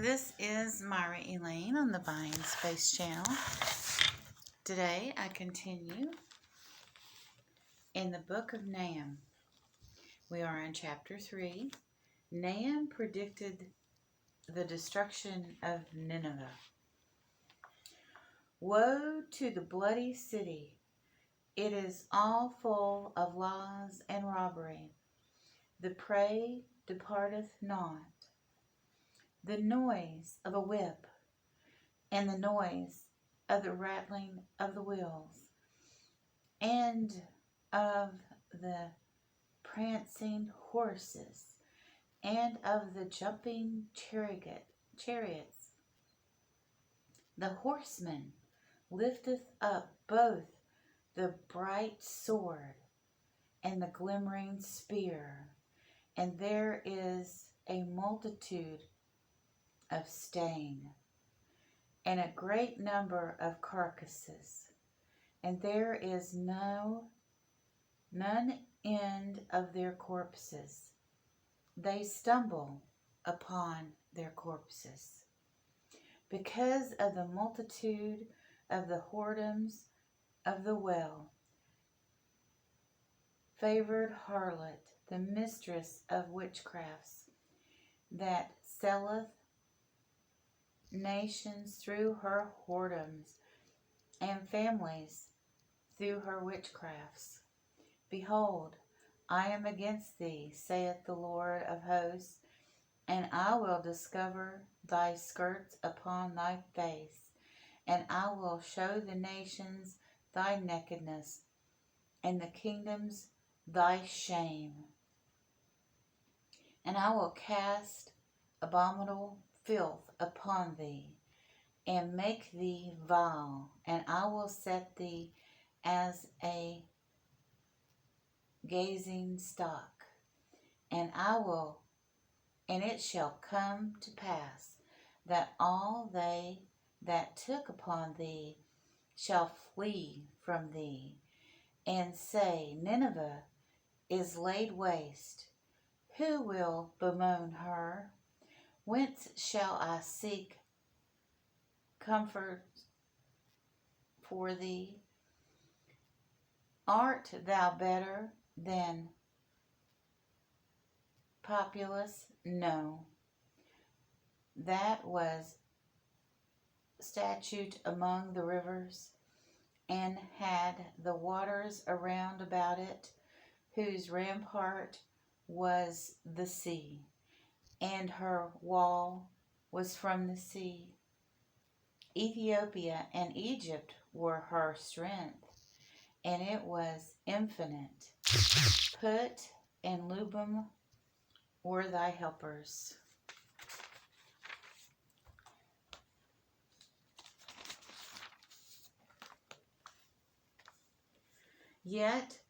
This is Myra Elaine on the Buying Space channel. Today I continue in the book of Nahum. We are in chapter 3. Nahum predicted the destruction of Nineveh. Woe to the bloody city! It is all full of lies and robbery. The prey departeth not. The noise of a whip and the noise of the rattling of the wheels and of the prancing horses and of the jumping chariots. The horseman lifteth up both the bright sword and the glimmering spear, and there is a multitude of stain, and a great number of carcasses, and there is none end of their corpses. They stumble upon their corpses. Because of the multitude of the whoredoms of the well, favored harlot, the mistress of witchcrafts, that selleth nations through her whoredoms, and families through her witchcrafts. Behold, I am against thee, saith the Lord of hosts, and I will discover thy skirts upon thy face, and I will show the nations thy nakedness, and the kingdoms thy shame. And I will cast abominable filth upon thee, and make thee vile, and I will set thee as a gazing stock, and it shall come to pass that all they that took upon thee shall flee from thee, and say, Nineveh is laid waste. Who will bemoan her? Whence shall I seek comfort for thee? Art thou better than Populus? No. That was statute among the rivers, and had the waters around about it, whose rampart was the sea, and her wall was from the sea. Ethiopia and Egypt were her strength, and it was infinite. Put and Lubim were thy helpers. Yet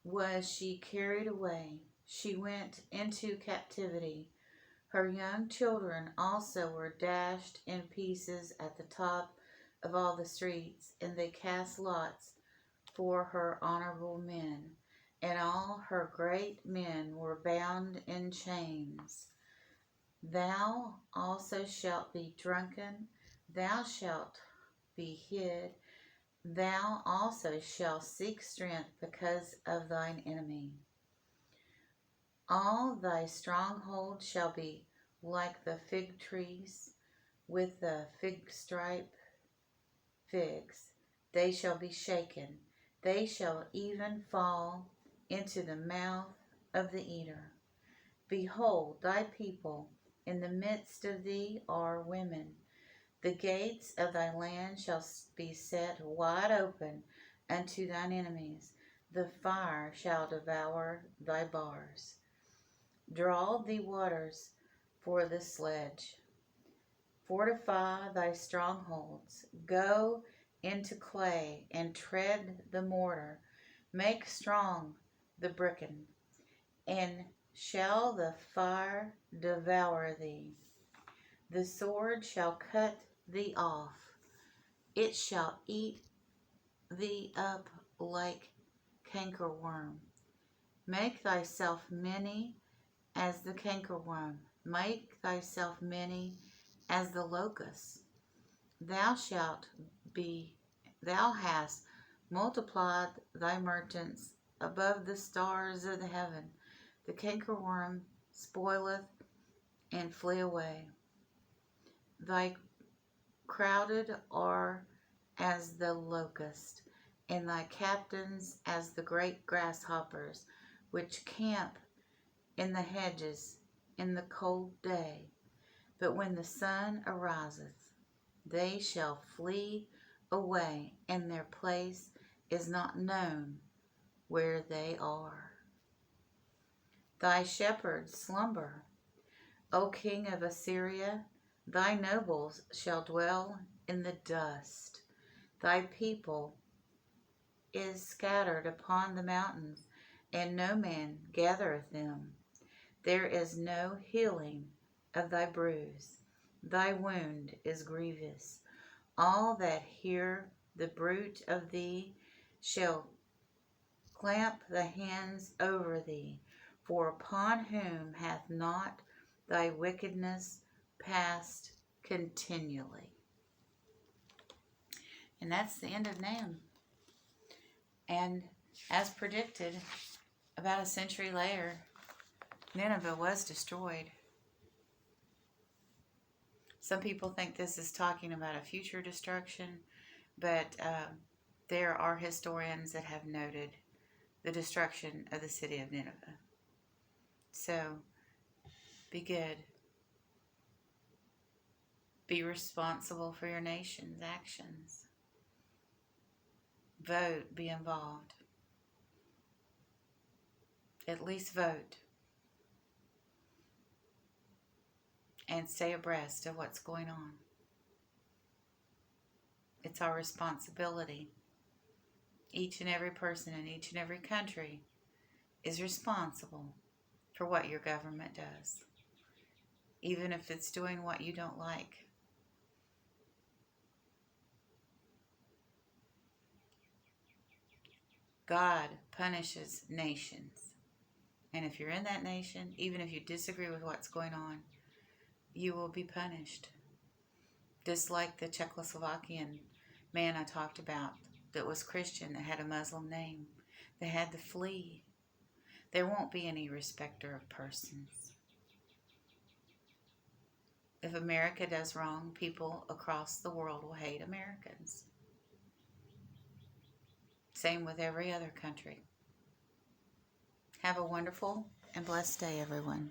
was she carried away. She went into captivity. Her young children also were dashed in pieces at the top of all the streets, and they cast lots for her honorable men, and all her great men were bound in chains. Thou also shalt be drunken, thou shalt be hid, thou also shalt seek strength because of thine enemy. All thy strongholds shall be like the fig trees with the fig-stripe figs. They shall be shaken. They shall even fall into the mouth of the eater. Behold, thy people in the midst of thee are women. The gates of thy land shall be set wide open unto thine enemies. The fire shall devour thy bars. Draw thee waters for the sledge. Fortify thy strongholds. Go into clay and tread the mortar. Make strong the bricken, and shall the fire devour thee. The sword shall cut thee off. It shall eat thee up like cankerworm. Make thyself many as the cankerworm. Make thyself many as the locust. Thou shalt be, thou hast multiplied thy merchants above the stars of the heaven. The cankerworm spoileth and flee away. Thy crowded are as the locust, and thy captains as the great grasshoppers, which camp in the hedges in the cold day. But when the sun ariseth, they shall flee away, and their place is not known where they are. Thy shepherds slumber, O king of Assyria. Thy nobles shall dwell in the dust. Thy people is scattered upon the mountains, and no man gathereth them. There is no healing of thy bruise. Thy wound is grievous. All that hear the bruit of thee shall clamp the hands over thee, for upon whom hath not thy wickedness passed continually? And that's the end of Nahum. And as predicted, about a century later, Nineveh was destroyed. Some people think this is talking about a future destruction, but there are historians that have noted the destruction of the city of Nineveh. So, be good. Be responsible for your nation's actions. Vote, be involved. At least vote. And stay abreast of what's going on. It's our responsibility. Each and every person in each and every country is responsible for what your government does, even if it's doing what you don't like. God punishes nations. And if you're in that nation, even if you disagree with what's going on, you will be punished. Just like the Czechoslovakian man I talked about that was Christian, that had a Muslim name. They had to flee. There won't be any respecter of persons. If America does wrong, people across the world will hate Americans. Same with every other country. Have a wonderful and blessed day, everyone.